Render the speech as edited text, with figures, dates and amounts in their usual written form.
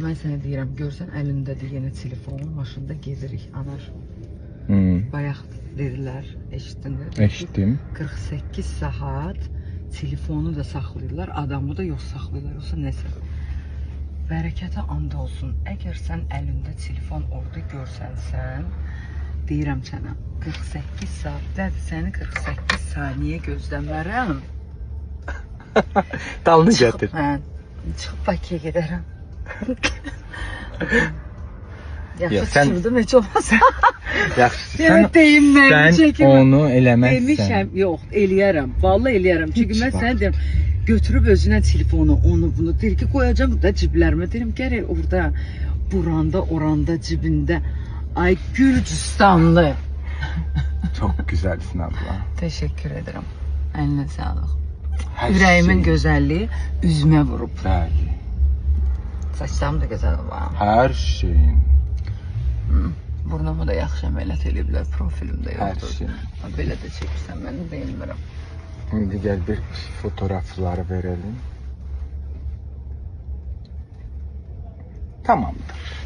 mən sənə deyirəm, görsən əlindədir yenə telefon, maşında gedirik, anar. Bayaq dedilər, eşitdin də? Eşitdim. 48 saat telefonu da saxlayırlar, adamı da yox saxlayırlar, yoxsa nəsə. Bərəkətə and olsun, əgər sən əlində telefon orada görsənsən, deyirəm sənə, 48 saatdır səni 48 saniyə gözləmərəm. Dalını gətir. Çıxıb Bakıya gedərəm. Yox, Yaxşı çıxırdım, heç olmasa. Yaxşı, sən onu eləməzsən. Demişəm, yox, eləyərəm. Vallahi eləyərəm. Çünki mən sənə deyirəm, götürüb özünə telefonu, onu, bunu, deyir ki, qoyacam da ciblərimə. Deyirəm, gərək orada, buranda, oranda, cibində. Ay, Gürcüstanlı. Çok güzelsin abla. Teşekkür ederim. Eline sağlık. Ürəyimin gözəlliyi üzümə vurub. Bəli. Saçlarım da gözəl var. Hər şeyin. Burnumu da yaxşı əməliyyat eləyiblər, profilimdə Hər yoxdur. şeyin. Belə də çəkirsən, mən beğenmirəm. Şimdi gel bir fotoğrafları verelim. Tamamdır.